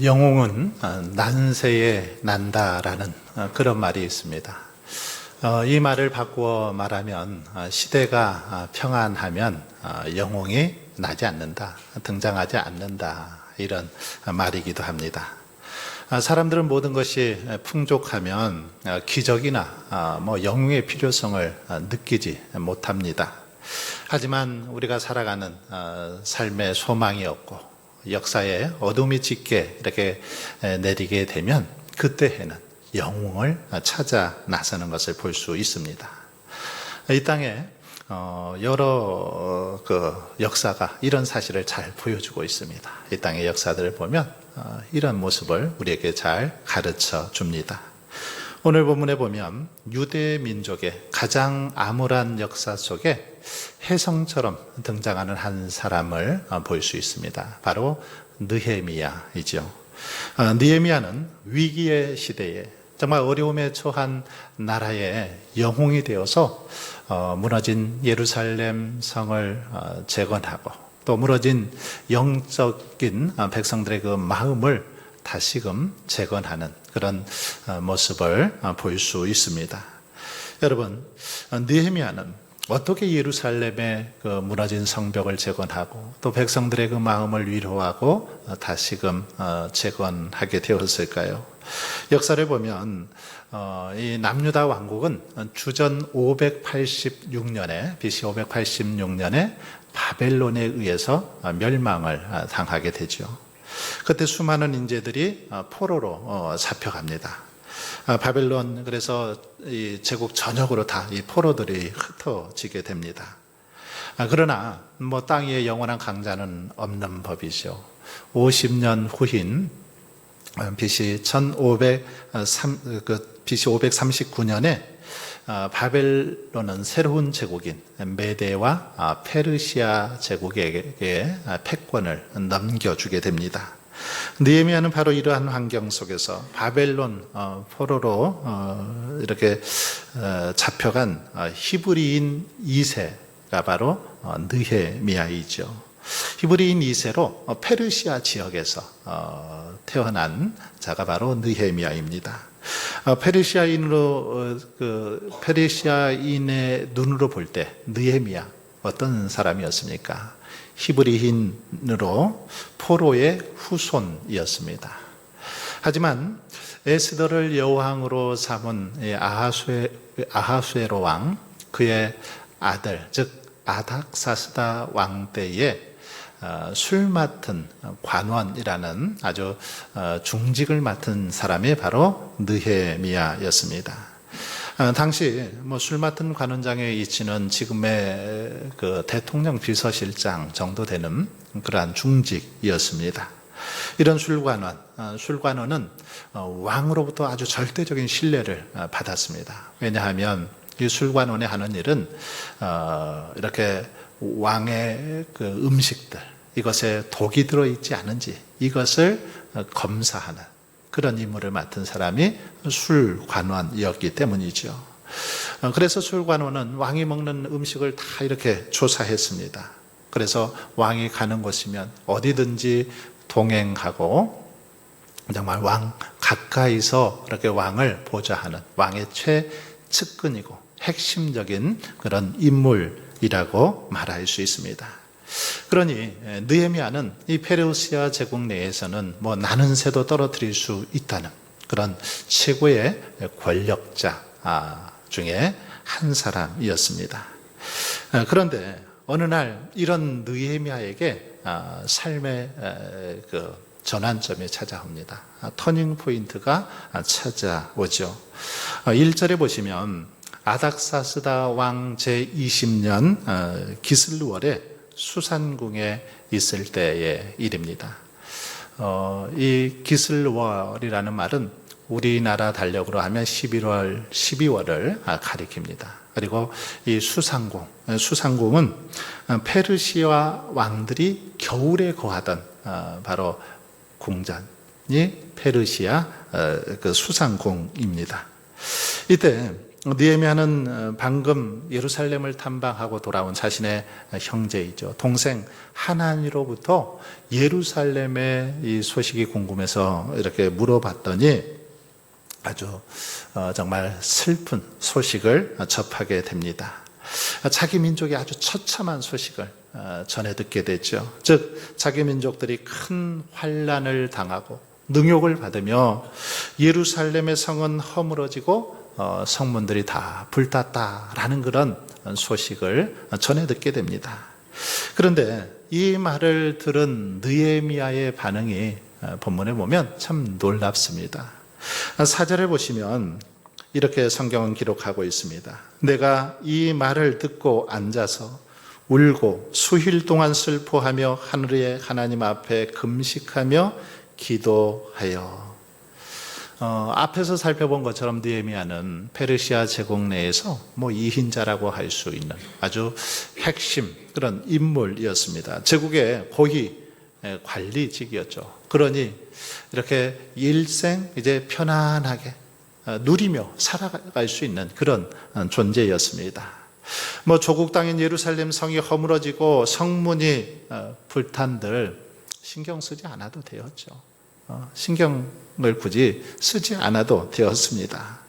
영웅은 난세에 난다라는 그런 말이 있습니다. 이 말을 바꾸어 말하면 시대가 평안하면 영웅이 나지 않는다, 등장하지 않는다, 이런 말이기도 합니다. 사람들은 모든 것이 풍족하면 기적이나 영웅의 필요성을 느끼지 못합니다. 하지만 우리가 살아가는 삶의 소망이 없고 역사에 어둠이 짙게 이렇게 내리게 되면 그때에는 영웅을 찾아 나서는 것을 볼 수 있습니다. 이 땅에 여러 역사가 이런 사실을 잘 보여주고 있습니다. 이 땅의 역사들을 보면 이런 모습을 우리에게 잘 가르쳐 줍니다. 오늘 본문에 보면 유대 민족의 가장 암울한 역사 속에 혜성처럼 등장하는 한 사람을 볼 수 있습니다. 바로 느헤미야이죠. 느헤미야는 위기의 시대에 정말 어려움에 처한 나라의 영웅이 되어서 무너진 예루살렘 성을 재건하고 또 무너진 영적인 백성들의 그 마음을 다시금 재건하는 그런 모습을 볼 수 있습니다. 여러분, 느헤미야는 어떻게 예루살렘의 그 무너진 성벽을 재건하고 또 백성들의 그 마음을 위로하고 다시금 재건하게 되었을까요? 역사를 보면 이 남유다 왕국은 주전 586년에 BC 586년에 바벨론에 의해서 멸망을 당하게 되죠. 그때 수많은 인재들이 포로로 잡혀갑니다. 바벨론, 그래서 이 제국 전역으로 다 이 포로들이 흩어지게 됩니다. 그러나 땅 위에 영원한 강자는 없는 법이죠. 50년 후인 BC 539년에 바벨론은 새로운 제국인 메데와 페르시아 제국에게 패권을 넘겨주게 됩니다. 느헤미야는 바로 이러한 환경 속에서 바벨론 포로로 이렇게 잡혀간 히브리인 2세가 바로 느헤미야이죠. 히브리인 2세로 페르시아 지역에서 태어난 자가 바로 느헤미야입니다. 페르시아인의 눈으로 볼 때 느헤미야 어떤 사람이었습니까? 히브리인으로 포로의 후손이었습니다. 하지만 에스더를 여왕으로 삼은 아하수에로 왕, 그의 아들 즉 아닥사스다 왕 때에 술 맡은 관원이라는 아주 중직을 맡은 사람이 바로 느헤미야였습니다. 당시 술 맡은 관원장의 위치는 지금의 그 대통령 비서실장 정도 되는 그러한 중직이었습니다. 이런 술관원은 왕으로부터 아주 절대적인 신뢰를 받았습니다. 왜냐하면 이 술관원이 하는 일은 이렇게 왕의 그 음식들, 이것에 독이 들어있지 않은지 이것을 검사하는 그런 임무를 맡은 사람이 술관원이었기 때문이죠. 그래서 술관원은 왕이 먹는 음식을 다 이렇게 조사했습니다. 그래서 왕이 가는 곳이면 어디든지 동행하고 정말 왕 가까이서 이렇게 왕을 보좌하는 왕의 최측근이고 핵심적인 그런 인물이라고 말할 수 있습니다. 그러니 느헤미야는 이 페르시아 제국 내에서는 나는 새도 떨어뜨릴 수 있다는 그런 최고의 권력자 중에 한 사람이었습니다. 그런데 어느 날 이런 느헤미야에게 삶의 그 전환점이 찾아옵니다. 터닝 포인트가 찾아오죠. 1절에 보시면 아닥사스다 왕 제20년 기슬루월에 수산궁에 있을 때의 일입니다. 이 기슬월이라는 말은 우리나라 달력으로 하면 11월, 12월을 가리킵니다. 그리고 이 수산궁은 페르시아 왕들이 겨울에 거하던 바로 궁전이 페르시아 그 수산궁입니다. 이때 느헤미야는 방금 예루살렘을 탐방하고 돌아온 자신의 형제이죠. 동생 하나니로부터 예루살렘의 이 소식이 궁금해서 이렇게 물어봤더니 아주 정말 슬픈 소식을 접하게 됩니다. 자기 민족이 아주 처참한 소식을 전해 듣게 되죠. 즉 자기 민족들이 큰 환난을 당하고 능욕을 받으며 예루살렘의 성은 허물어지고 성문들이 다 불탔다라는 그런 소식을 전해 듣게 됩니다. 그런데 이 말을 들은 느헤미야의 반응이 본문에 보면 참 놀랍습니다. 4절에 보시면 이렇게 성경은 기록하고 있습니다. 내가 이 말을 듣고 앉아서 울고 수일 동안 슬퍼하며 하늘의 하나님 앞에 금식하며 기도하여. 앞에서 살펴본 것처럼 느헤미야는 페르시아 제국 내에서 이인자라고 할 수 있는 아주 핵심 그런 인물이었습니다. 제국의 고위 관리직이었죠. 그러니 이렇게 일생 이제 편안하게 누리며 살아갈 수 있는 그런 존재였습니다. 조국 땅인 예루살렘 성이 허물어지고 성문이 불탄들 신경 쓰지 않아도 되었죠. 신경을 굳이 쓰지 않아도 되었습니다.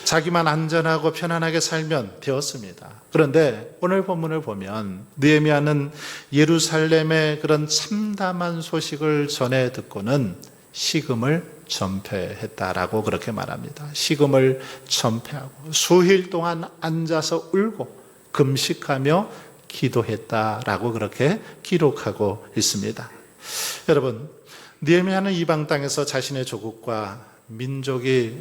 자기만 안전하고 편안하게 살면 되었습니다. 그런데 오늘 본문을 보면 느헤미야는 예루살렘의 그런 참담한 소식을 전해 듣고는 식음을 전폐했다라고 그렇게 말합니다. 식음을 전폐하고 수일 동안 앉아서 울고 금식하며 기도했다라고 그렇게 기록하고 있습니다. 여러분, 느헤미야는 이방 땅에서 자신의 조국과 민족이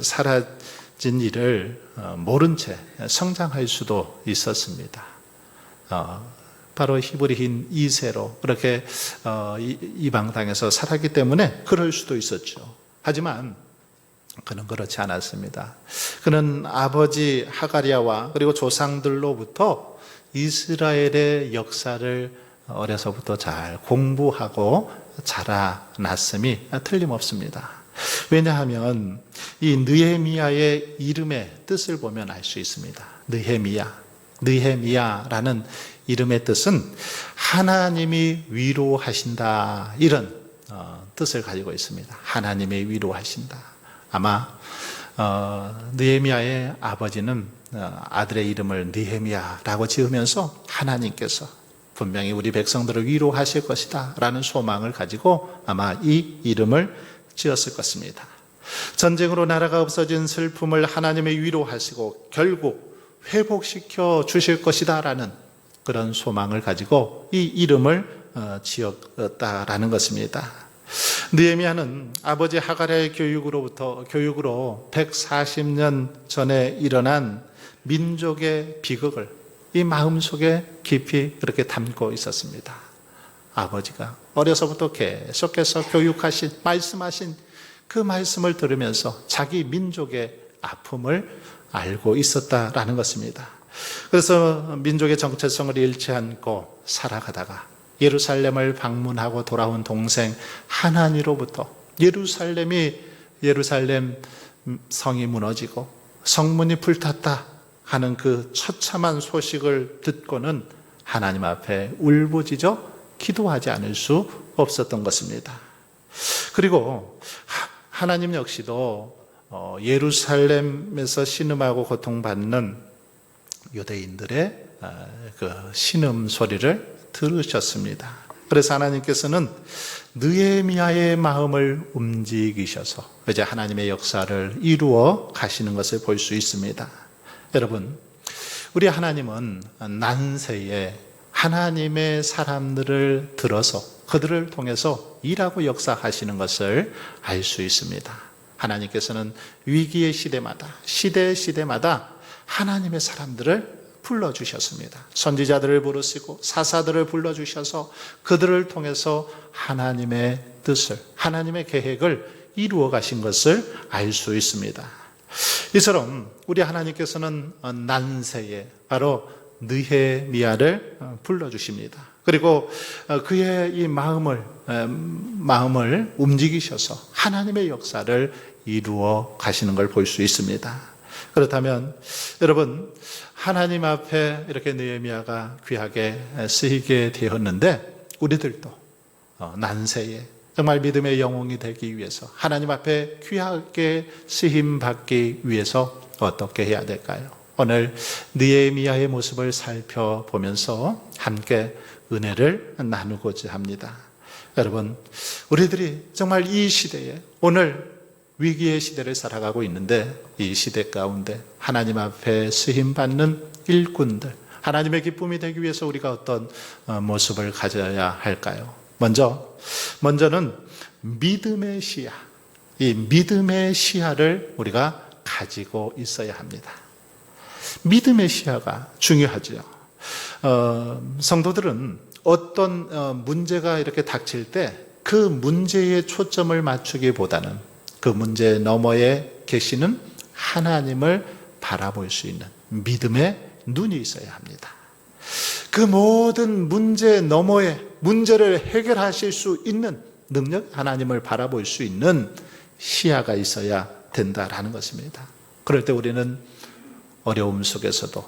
사라진 일을 모른 채 성장할 수도 있었습니다. 바로 히브리인 2세로 그렇게 이방 땅에서 살았기 때문에 그럴 수도 있었죠. 하지만 그는 그렇지 않았습니다. 그는 아버지 하가랴와 그리고 조상들로부터 이스라엘의 역사를 어려서부터 잘 공부하고 자라났음이 틀림없습니다. 왜냐하면 이 느헤미야의 이름의 뜻을 보면 알 수 있습니다. 느헤미야라는 이름의 뜻은 하나님이 위로하신다, 이런 뜻을 가지고 있습니다. 하나님이 위로하신다. 아마 느헤미야의 아버지는 아들의 이름을 느헤미야라고 지으면서 하나님께서 분명히 우리 백성들을 위로하실 것이다 라는 소망을 가지고 아마 이 이름을 지었을 것입니다. 전쟁으로 나라가 없어진 슬픔을 하나님이 위로하시고 결국 회복시켜 주실 것이다 라는 그런 소망을 가지고 이 이름을 지었다라는 것입니다. 느헤미야는 아버지 하가랴의 교육으로 140년 전에 일어난 민족의 비극을 이 마음속에 깊이 그렇게 담고 있었습니다. 아버지가 어려서부터 계속해서 교육하신, 말씀하신 그 말씀을 들으면서 자기 민족의 아픔을 알고 있었다라는 것입니다. 그래서 민족의 정체성을 잃지 않고 살아가다가 예루살렘을 방문하고 돌아온 동생 하나니로부터 예루살렘 성이 무너지고 성문이 불탔다 하는 그 처참한 소식을 듣고는 하나님 앞에 울부짖어 기도하지 않을 수 없었던 것입니다. 그리고 하나님 역시도 예루살렘에서 신음하고 고통받는 유대인들의 그 신음 소리를 들으셨습니다. 그래서 하나님께서는 느헤미야의 마음을 움직이셔서 이제 하나님의 역사를 이루어 가시는 것을 볼 수 있습니다. 여러분, 우리 하나님은 난세에 하나님의 사람들을 들어서 그들을 통해서 일하고 역사하시는 것을 알 수 있습니다. 하나님께서는 위기의 시대마다 하나님의 사람들을 불러주셨습니다. 선지자들을 부르시고 사사들을 불러주셔서 그들을 통해서 하나님의 뜻을, 하나님의 계획을 이루어 가신 것을 알 수 있습니다. 이처럼 우리 하나님께서는 난세에 바로 느헤미야를 불러주십니다. 그리고 그의 이 마음을 움직이셔서 하나님의 역사를 이루어 가시는 걸 볼 수 있습니다. 그렇다면 여러분, 하나님 앞에 이렇게 느헤미야가 귀하게 쓰이게 되었는데 우리들도 난세에 정말 믿음의 영웅이 되기 위해서 하나님 앞에 귀하게 쓰임 받기 위해서 어떻게 해야 될까요? 오늘 느헤미야의 모습을 살펴보면서 함께 은혜를 나누고자 합니다. 여러분, 우리들이 정말 이 시대에 오늘 위기의 시대를 살아가고 있는데 이 시대 가운데 하나님 앞에 쓰임받는 일꾼들, 하나님의 기쁨이 되기 위해서 우리가 어떤 모습을 가져야 할까요? 먼저는 믿음의 시야, 이 믿음의 시야를 우리가 가지고 있어야 합니다. 믿음의 시야가 중요하죠. 성도들은 어떤 문제가 이렇게 닥칠 때 그 문제에 초점을 맞추기보다는 그 문제 너머에 계시는 하나님을 바라볼 수 있는 믿음의 눈이 있어야 합니다. 그 모든 문제 너머에 문제를 해결하실 수 있는 능력, 하나님을 바라볼 수 있는 시야가 있어야 된다라는 것입니다. 그럴 때 우리는 어려움 속에서도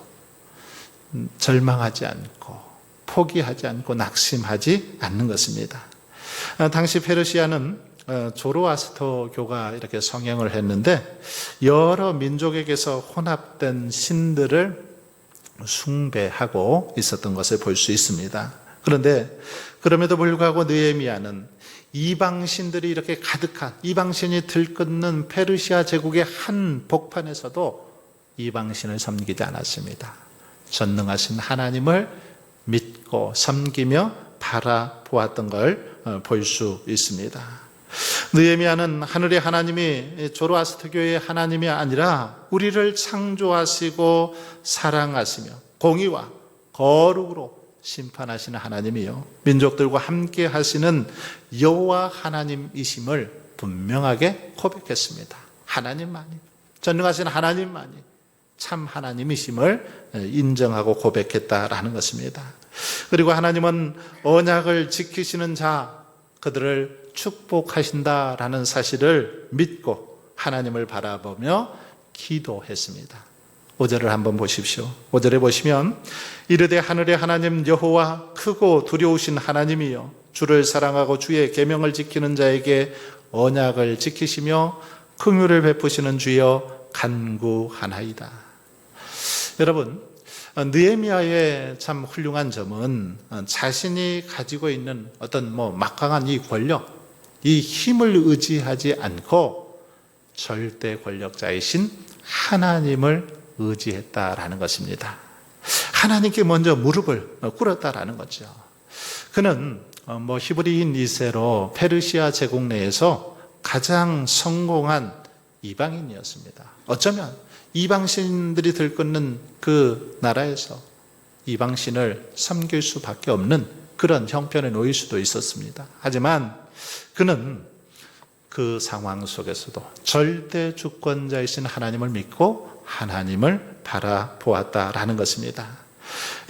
절망하지 않고 포기하지 않고 낙심하지 않는 것입니다. 당시 페르시아는 조로아스터교가 이렇게 성행을 했는데 여러 민족에게서 혼합된 신들을 숭배하고 있었던 것을 볼 수 있습니다. 그런데 그럼에도 불구하고 느헤미야는 이방신들이 이렇게 가득한, 이방신이 들끓는 페르시아 제국의 한 복판에서도 이방신을 섬기지 않았습니다. 전능하신 하나님을 믿고 섬기며 바라보았던 걸 볼 수 있습니다. 느헤미야는 하늘의 하나님이 조로아스터교의 하나님이 아니라 우리를 창조하시고 사랑하시며 공의와 거룩으로 심판하시는 하나님이요 민족들과 함께 하시는 여호와 하나님이심을 분명하게 고백했습니다. 하나님만이, 전능하신 하나님만이 참 하나님이심을 인정하고 고백했다라는 것입니다. 그리고 하나님은 언약을 지키시는 자, 그들을 축복하신다라는 사실을 믿고 하나님을 바라보며 기도했습니다. 5절을 한번 보십시오. 5절에 보시면 이르되 하늘의 하나님 여호와 크고 두려우신 하나님이여 주를 사랑하고 주의 계명을 지키는 자에게 언약을 지키시며 긍휼을 베푸시는 주여 간구하나이다. 여러분, 느헤미야의 참 훌륭한 점은 자신이 가지고 있는 어떤 막강한 이 권력, 이 힘을 의지하지 않고 절대 권력자이신 하나님을 의지했다라는 것입니다. 하나님께 먼저 무릎을 꿇었다라는 거죠. 그는 히브리인 2세로 페르시아 제국 내에서 가장 성공한 이방인이었습니다. 어쩌면 이방신들이 들끓는 그 나라에서 이방신을 섬길 수밖에 없는 그런 형편에 놓일 수도 있었습니다. 하지만 그는 그 상황 속에서도 절대 주권자이신 하나님을 믿고 하나님을 바라보았다라는 것입니다.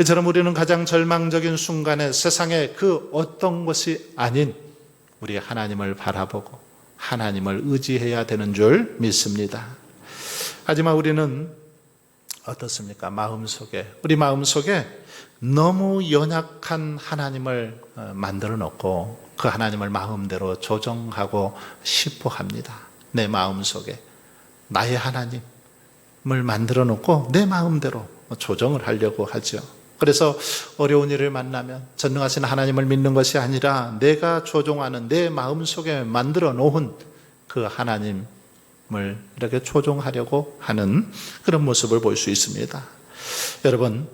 이처럼 우리는 가장 절망적인 순간에 세상의 그 어떤 것이 아닌 우리 하나님을 바라보고 하나님을 의지해야 되는 줄 믿습니다. 하지만 우리는 어떻습니까? 우리 마음속에 너무 연약한 하나님을 만들어 놓고 그 하나님을 마음대로 조정하고 싶어 합니다. 내 마음속에 나의 하나님을 만들어 놓고 내 마음대로 조정을 하려고 하죠. 그래서 어려운 일을 만나면 전능하신 하나님을 믿는 것이 아니라 내가 조종하는 내 마음속에 만들어 놓은 그 하나님을 이렇게 조종하려고 하는 그런 모습을 볼 수 있습니다. 여러분,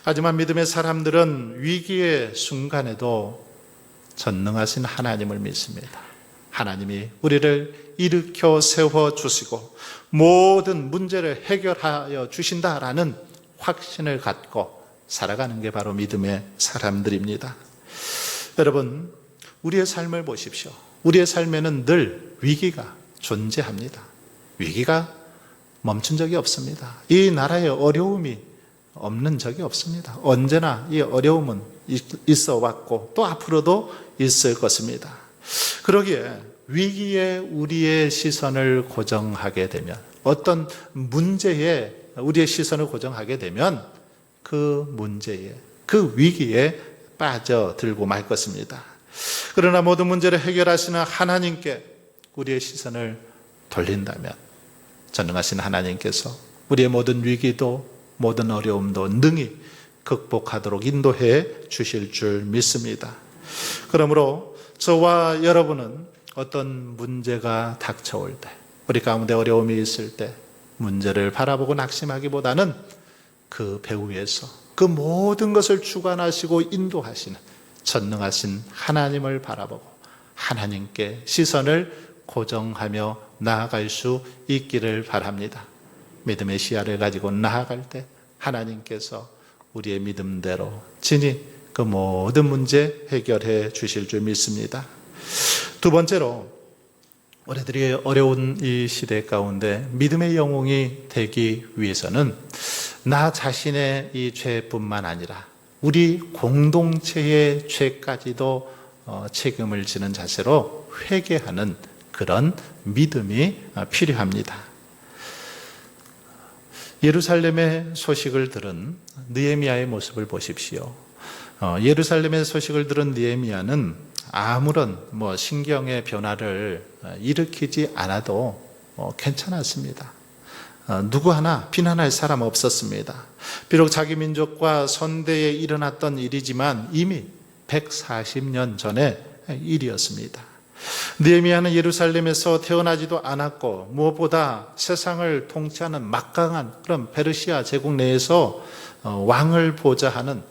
하지만 믿음의 사람들은 위기의 순간에도 전능하신 하나님을 믿습니다. 하나님이 우리를 일으켜 세워주시고 모든 문제를 해결하여 주신다라는 확신을 갖고 살아가는 게 바로 믿음의 사람들입니다. 여러분, 우리의 삶을 보십시오. 우리의 삶에는 늘 위기가 존재합니다. 위기가 멈춘 적이 없습니다. 이 나라에 어려움이 없는 적이 없습니다. 언제나 이 어려움은 있어 왔고 또 앞으로도 있을 것입니다. 그러기에 위기에 우리의 시선을 고정하게 되면 어떤 문제에 우리의 시선을 고정하게 되면 그 문제에, 그 위기에 빠져들고 말 것입니다. 그러나 모든 문제를 해결하시는 하나님께 우리의 시선을 돌린다면 전능하신 하나님께서 우리의 모든 위기도 모든 어려움도 능히 극복하도록 인도해 주실 줄 믿습니다. 그러므로 저와 여러분은 어떤 문제가 닥쳐올 때, 우리 가운데 어려움이 있을 때 문제를 바라보고 낙심하기보다는 그 배후에서 그 모든 것을 주관하시고 인도하시는 전능하신 하나님을 바라보고 하나님께 시선을 고정하며 나아갈 수 있기를 바랍니다. 믿음의 시야를 가지고 나아갈 때 하나님께서 우리의 믿음대로 진히 그 모든 문제 해결해 주실 줄 믿습니다. 두 번째로, 우리들이 어려운 이 시대 가운데 믿음의 영웅이 되기 위해서는 나 자신의 이 죄뿐만 아니라 우리 공동체의 죄까지도 책임을 지는 자세로 회개하는 그런 믿음이 필요합니다. 예루살렘의 소식을 들은 느헤미야의 모습을 보십시오. 예루살렘의 소식을 들은 느헤미야는 아무런 신경의 변화를 일으키지 않아도 괜찮았습니다. 누구 하나 비난할 사람 없었습니다. 비록 자기 민족과 선대에 일어났던 일이지만 이미 140년 전의 일이었습니다. 느헤미야는 예루살렘에서 태어나지도 않았고 무엇보다 세상을 통치하는 막강한 그런 페르시아 제국 내에서 왕을 보좌하는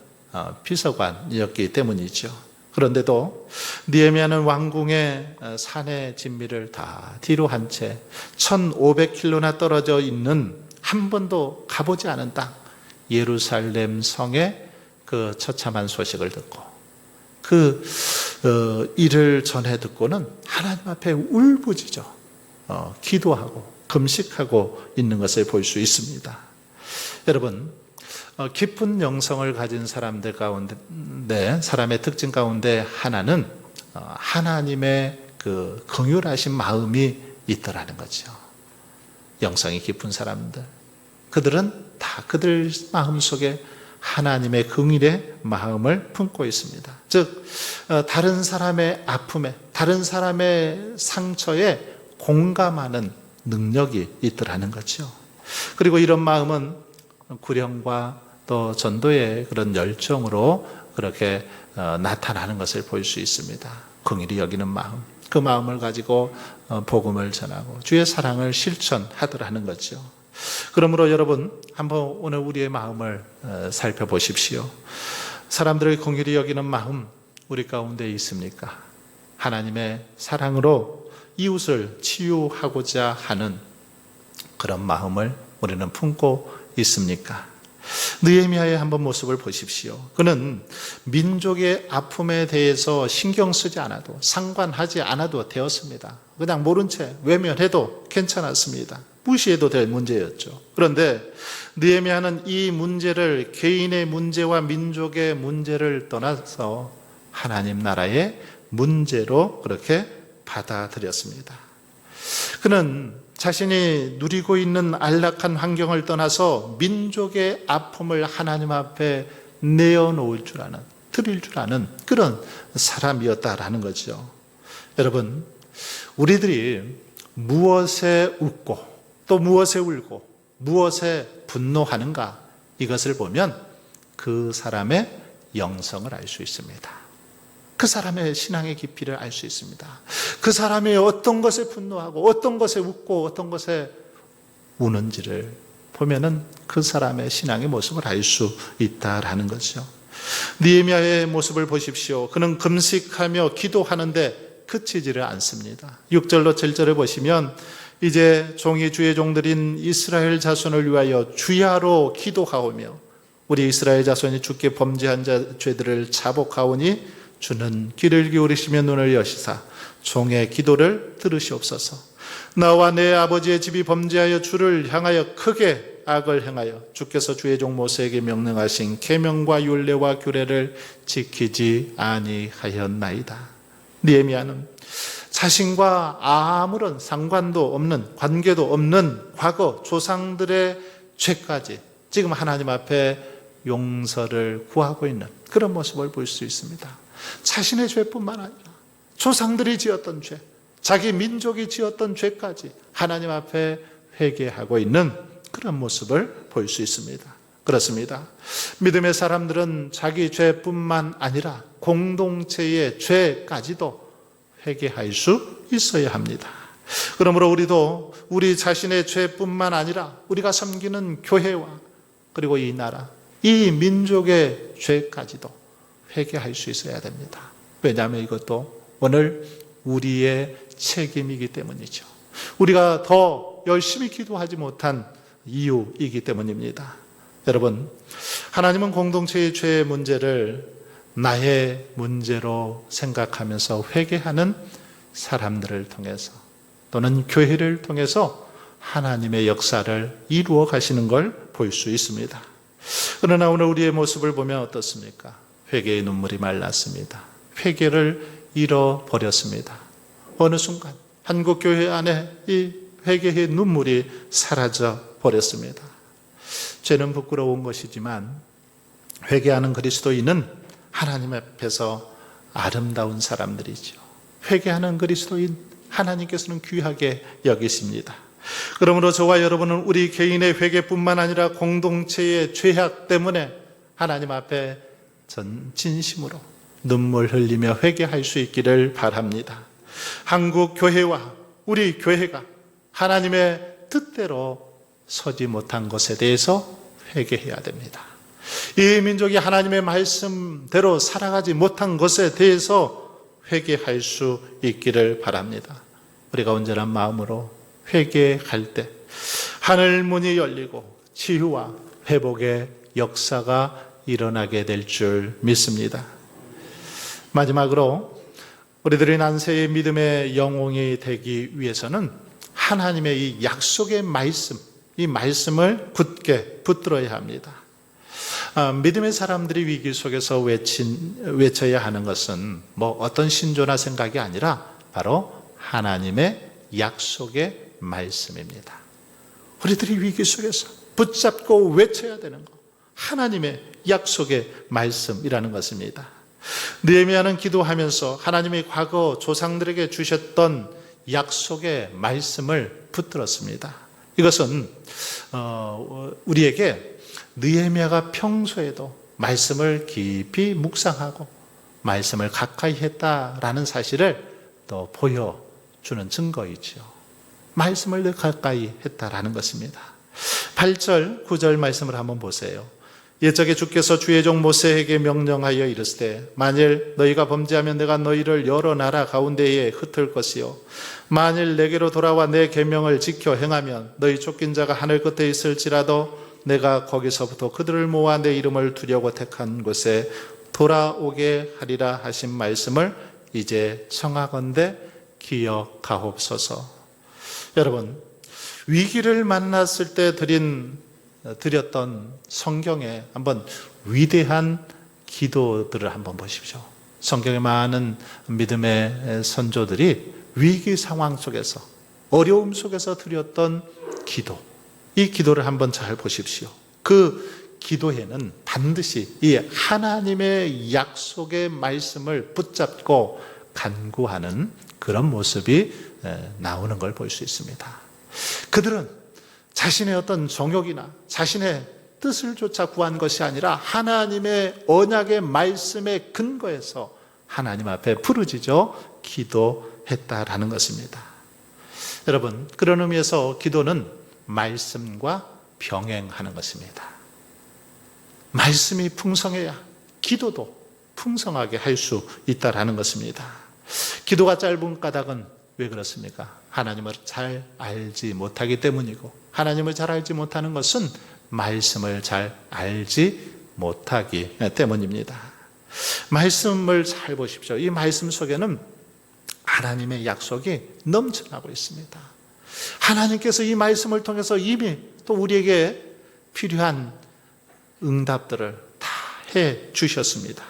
비서관이었기 때문이죠. 그런데도 느헤미야는 왕궁의 산의 진미를 다 뒤로 한 채 1500km나 떨어져 있는 한 번도 가보지 않은 땅 예루살렘 성의 그 처참한 소식을 듣고 그 일을 전해 듣고는 하나님 앞에 울부짖어 기도하고 금식하고 있는 것을 볼 수 있습니다. 여러분, 깊은 영성을 가진 사람들 가운데, 사람의 특징 가운데 하나는 하나님의 그 긍휼하신 마음이 있더라는 거죠. 영성이 깊은 사람들, 그들은 다 그들 마음속에 하나님의 긍휼의 마음을 품고 있습니다. 즉 다른 사람의 아픔에, 다른 사람의 상처에 공감하는 능력이 있더라는 거죠. 그리고 이런 마음은 구령과 또 전도의 그런 열정으로 그렇게 나타나는 것을 볼 수 있습니다. 긍휼히 여기는 마음, 그 마음을 가지고 복음을 전하고 주의 사랑을 실천하더라는 거죠. 그러므로 여러분, 한번 오늘 우리의 마음을 살펴보십시오. 사람들의 긍휼히 여기는 마음 우리 가운데 있습니까? 하나님의 사랑으로 이웃을 치유하고자 하는 그런 마음을 우리는 품고 있습니까? 느헤미야의 한번 모습을 보십시오. 그는 민족의 아픔에 대해서 신경 쓰지 않아도, 상관하지 않아도 되었습니다. 그냥 모른 채 외면해도 괜찮았습니다. 무시해도 될 문제였죠. 그런데 느헤미야는 이 문제를 개인의 문제와 민족의 문제를 떠나서 하나님 나라의 문제로 그렇게 받아들였습니다. 그는 자신이 누리고 있는 안락한 환경을 떠나서 민족의 아픔을 하나님 앞에 내어놓을 줄 아는, 드릴 줄 아는 그런 사람이었다라는 거죠. 여러분, 우리들이 무엇에 웃고 또 무엇에 울고 무엇에 분노하는가, 이것을 보면 그 사람의 영성을 알 수 있습니다. 그 사람의 신앙의 깊이를 알 수 있습니다. 그 사람이 어떤 것에 분노하고 어떤 것에 웃고 어떤 것에 우는지를 보면은 그 사람의 신앙의 모습을 알 수 있다라는 거죠. 느헤미야의 모습을 보십시오. 그는 금식하며 기도하는데 그치지를 않습니다. 6절로 7절을 보시면 이제 종이 주의 종들인 이스라엘 자손을 위하여 주야로 기도하오며 우리 이스라엘 자손이 주께 범죄한 자 죄들을 자복하오니 주는 귀를 기울이시며 눈을 여시사 종의 기도를 들으시옵소서. 나와 내 아버지의 집이 범죄하여 주를 향하여 크게 악을 행하여 주께서 주의 종 모세에게 명령하신 계명과 율례와 규례를 지키지 아니하였나이다. 느헤미야는 자신과 아무런 상관도 없는, 관계도 없는 과거 조상들의 죄까지 지금 하나님 앞에 용서를 구하고 있는 그런 모습을 볼 수 있습니다. 자신의 죄뿐만 아니라 조상들이 지었던 죄, 자기 민족이 지었던 죄까지 하나님 앞에 회개하고 있는 그런 모습을 볼 수 있습니다. 그렇습니다. 믿음의 사람들은 자기 죄뿐만 아니라 공동체의 죄까지도 회개할 수 있어야 합니다. 그러므로 우리도 우리 자신의 죄뿐만 아니라 우리가 섬기는 교회와 그리고 이 나라, 이 민족의 죄까지도 회개할 수 있어야 됩니다. 왜냐하면 이것도 오늘 우리의 책임이기 때문이죠. 우리가 더 열심히 기도하지 못한 이유이기 때문입니다. 여러분, 하나님은 공동체의 죄의 문제를 나의 문제로 생각하면서 회개하는 사람들을 통해서 또는 교회를 통해서 하나님의 역사를 이루어 가시는 걸 볼 수 있습니다. 그러나 오늘 우리의 모습을 보면 어떻습니까? 회개의 눈물이 말랐습니다. 회개를 잃어버렸습니다. 어느 순간 한국교회 안에 이 회개의 눈물이 사라져 버렸습니다. 죄는 부끄러운 것이지만 회개하는 그리스도인은 하나님 앞에서 아름다운 사람들이죠. 회개하는 그리스도인 하나님께서는 귀하게 여기십니다. 그러므로 저와 여러분은 우리 개인의 회개뿐만 아니라 공동체의 죄악 때문에 하나님 앞에 진심으로 눈물 흘리며 회개할 수 있기를 바랍니다. 한국 교회와 우리 교회가 하나님의 뜻대로 서지 못한 것에 대해서 회개해야 됩니다. 이 민족이 하나님의 말씀대로 살아가지 못한 것에 대해서 회개할 수 있기를 바랍니다. 우리가 온전한 마음으로 회개할 때 하늘 문이 열리고 치유와 회복의 역사가 일어나게 될 줄 믿습니다. 마지막으로 우리들이 난세의 믿음의 영웅이 되기 위해서는 하나님의 이 약속의 말씀, 이 말씀을 굳게 붙들어야 합니다. 믿음의 사람들이 위기 속에서 외쳐야 하는 것은 어떤 신조나 생각이 아니라 바로 하나님의 약속의 말씀입니다. 우리들이 위기 속에서 붙잡고 외쳐야 되는 것, 하나님의 약속의 말씀이라는 것입니다. 느헤미야는 기도하면서 하나님이 과거 조상들에게 주셨던 약속의 말씀을 붙들었습니다. 이것은 우리에게 느헤미야가 평소에도 말씀을 깊이 묵상하고 말씀을 가까이 했다라는 사실을 또 보여주는 증거이죠. 말씀을 늘 가까이 했다라는 것입니다. 8절, 9절 말씀을 한번 보세요. 옛적에 주께서 주의 종 모세에게 명령하여 이르시되 만일 너희가 범죄하면 내가 너희를 여러 나라 가운데에 흩을 것이요 만일 내게로 돌아와 내 계명을 지켜 행하면 너희 쫓긴 자가 하늘 끝에 있을지라도 내가 거기서부터 그들을 모아 내 이름을 두려고 택한 곳에 돌아오게 하리라 하신 말씀을 이제 청하건대 기억하옵소서. 여러분, 위기를 만났을 때 드렸던 성경에 한번 위대한 기도들을 한번 보십시오. 성경에 많은 믿음의 선조들이 위기 상황 속에서, 어려움 속에서 드렸던 기도, 이 기도를 한번 잘 보십시오. 그 기도에는 반드시 이 하나님의 약속의 말씀을 붙잡고 간구하는 그런 모습이 나오는 걸 볼 수 있습니다. 그들은 자신의 어떤 정욕이나 자신의 뜻을 쫓아 구한 것이 아니라 하나님의 언약의 말씀에 근거해서 하나님 앞에 부르짖어 기도했다라는 것입니다. 여러분, 그런 의미에서 기도는 말씀과 병행하는 것입니다. 말씀이 풍성해야 기도도 풍성하게 할 수 있다라는 것입니다. 기도가 짧은 까닭은 왜 그렇습니까? 하나님을 잘 알지 못하기 때문이고, 하나님을 잘 알지 못하는 것은 말씀을 잘 알지 못하기 때문입니다. 말씀을 잘 보십시오. 이 말씀 속에는 하나님의 약속이 넘쳐나고 있습니다. 하나님께서 이 말씀을 통해서 이미 또 우리에게 필요한 응답들을 다 해 주셨습니다.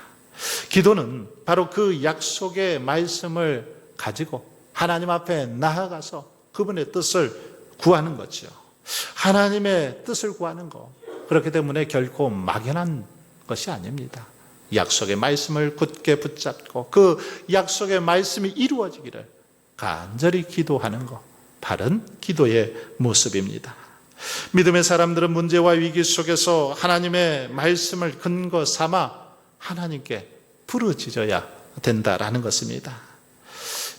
기도는 바로 그 약속의 말씀을 가지고 하나님 앞에 나아가서 그분의 뜻을 구하는 거죠. 하나님의 뜻을 구하는 거. 그렇기 때문에 결코 막연한 것이 아닙니다. 약속의 말씀을 굳게 붙잡고 그 약속의 말씀이 이루어지기를 간절히 기도하는 것, 바른 기도의 모습입니다. 믿음의 사람들은 문제와 위기 속에서 하나님의 말씀을 근거 삼아 하나님께 부르짖어야 된다라는 것입니다.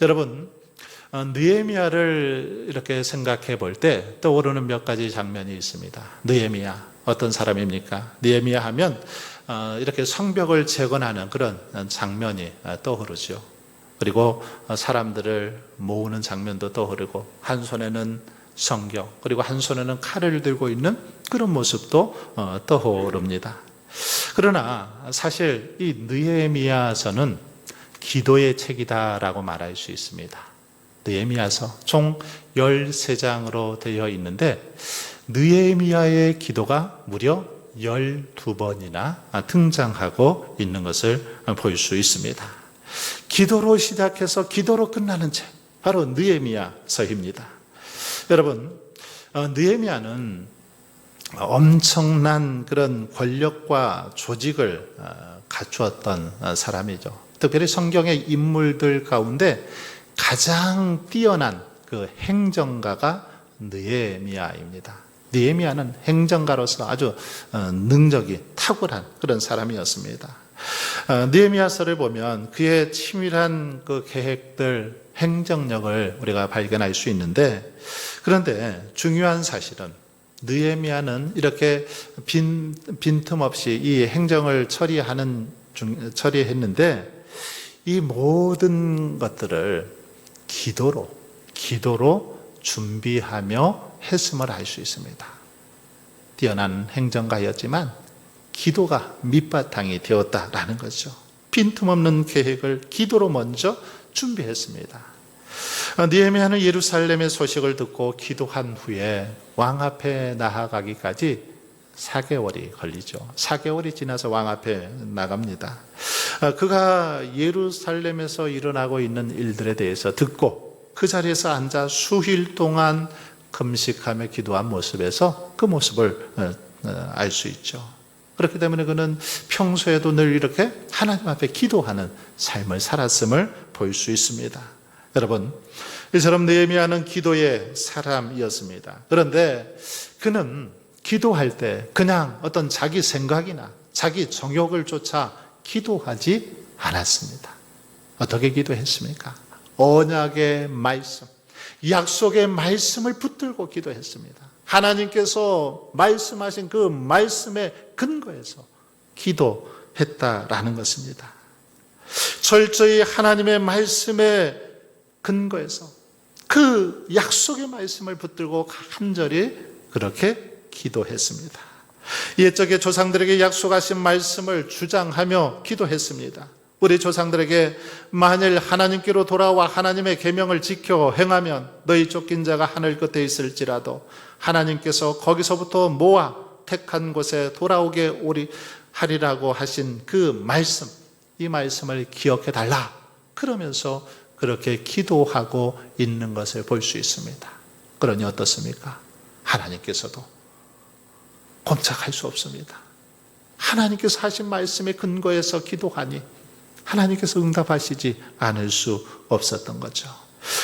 여러분, 느헤미야를 이렇게 생각해 볼 때 떠오르는 몇 가지 장면이 있습니다. 느헤미야, 어떤 사람입니까? 느헤미야 하면 이렇게 성벽을 재건하는 그런 장면이 떠오르죠. 그리고 사람들을 모으는 장면도 떠오르고 한 손에는 성경, 그리고 한 손에는 칼을 들고 있는 그런 모습도 떠오릅니다. 그러나 사실 이 느헤미야서는 기도의 책이다라고 말할 수 있습니다. 느헤미야서 총 13장으로 되어 있는데 느헤미야의 기도가 무려 12번이나 등장하고 있는 것을 볼 수 있습니다. 기도로 시작해서 기도로 끝나는 책, 바로 느헤미야서입니다. 여러분, 느헤미야는 엄청난 그런 권력과 조직을 갖추었던 사람이죠. 특별히 성경의 인물들 가운데 가장 뛰어난 그 행정가가 느헤미야입니다. 느헤미야는 행정가로서 아주 능력이 탁월한 그런 사람이었습니다. 느헤미야서를 보면 그의 치밀한 그 계획들, 행정력을 우리가 발견할 수 있는데, 그런데 중요한 사실은 느헤미야는 이렇게 빈틈없이 이 행정을 처리했는데 이 모든 것들을 기도로 준비하며 했음을 알 수 있습니다. 뛰어난 행정가였지만 기도가 밑바탕이 되었다라는 거죠. 빈틈없는 계획을 기도로 먼저 준비했습니다. 느헤미야는 예루살렘의 소식을 듣고 기도한 후에 왕 앞에 나아가기까지 4개월이 걸리죠. 4개월이 지나서 왕 앞에 나갑니다. 그가 예루살렘에서 일어나고 있는 일들에 대해서 듣고 그 자리에서 앉아 수일 동안 금식하며 기도한 모습에서 그 모습을 알 수 있죠. 그렇기 때문에 그는 평소에도 늘 이렇게 하나님 앞에 기도하는 삶을 살았음을 볼 수 있습니다. 여러분, 이처럼 느헤미야는 기도의 사람이었습니다. 그런데 그는 기도할 때 그냥 어떤 자기 생각이나 자기 정욕을 쫓아 기도하지 않았습니다. 어떻게 기도했습니까? 언약의 말씀, 약속의 말씀을 붙들고 기도했습니다. 하나님께서 말씀하신 그 말씀의 근거에서 기도했다라는 것입니다. 철저히 하나님의 말씀의 근거에서 그 약속의 말씀을 붙들고 간절히 그렇게 기도했습니다. 옛적의 조상들에게 약속하신 말씀을 주장하며 기도했습니다. 우리 조상들에게 만일 하나님께로 돌아와 하나님의 계명을 지켜 행하면 너희 쫓긴 자가 하늘 끝에 있을지라도 하나님께서 거기서부터 모아 택한 곳에 돌아오게 하리라고 하신 그 말씀, 이 말씀을 기억해 달라, 그러면서 그렇게 기도하고 있는 것을 볼 수 있습니다. 그러니 어떻습니까? 하나님께서도 꼼짝할 수 없습니다. 하나님께서 하신 말씀의 근거에서 기도하니 하나님께서 응답하시지 않을 수 없었던 거죠.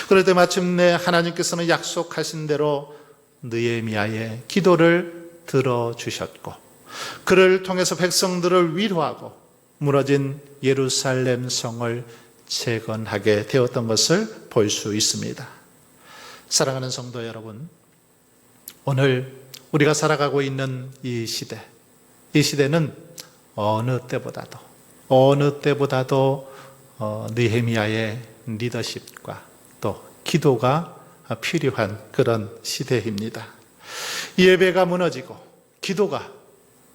그럴 때 마침내 하나님께서는 약속하신 대로 느헤미야의 기도를 들어주셨고 그를 통해서 백성들을 위로하고 무너진 예루살렘 성을 재건하게 되었던 것을 볼 수 있습니다. 사랑하는 성도 여러분, 오늘 우리가 살아가고 있는 이 시대는 어느 때보다도 느헤미야의 리더십과 또 기도가 필요한 그런 시대입니다. 예배가 무너지고 기도가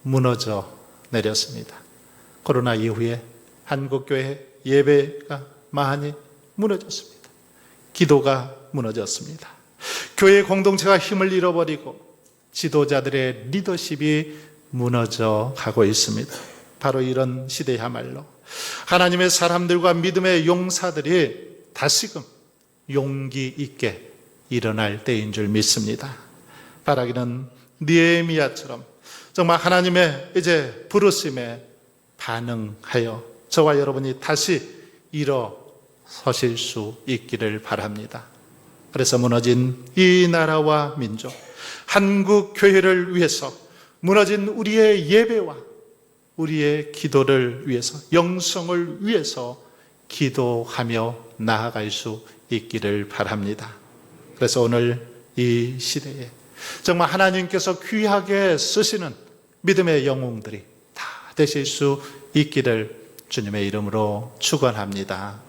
무너져 내렸습니다. 코로나 이후에 한국교회 예배가 많이 무너졌습니다. 기도가 무너졌습니다. 교회 공동체가 힘을 잃어버리고 지도자들의 리더십이 무너져 가고 있습니다. 바로 이런 시대야말로 하나님의 사람들과 믿음의 용사들이 다시금 용기 있게 일어날 때인 줄 믿습니다. 바라기는 느헤미야처럼 정말 하나님의 이제 부르심에 반응하여 저와 여러분이 다시 일어서실 수 있기를 바랍니다. 그래서 무너진 이 나라와 민족, 한국 교회를 위해서 무너진 우리의 예배와 우리의 기도를 위해서, 영성을 위해서 기도하며 나아갈 수 있기를 바랍니다. 그래서 오늘 이 시대에 정말 하나님께서 귀하게 쓰시는 믿음의 영웅들이 다 되실 수 있기를 주님의 이름으로 축원합니다.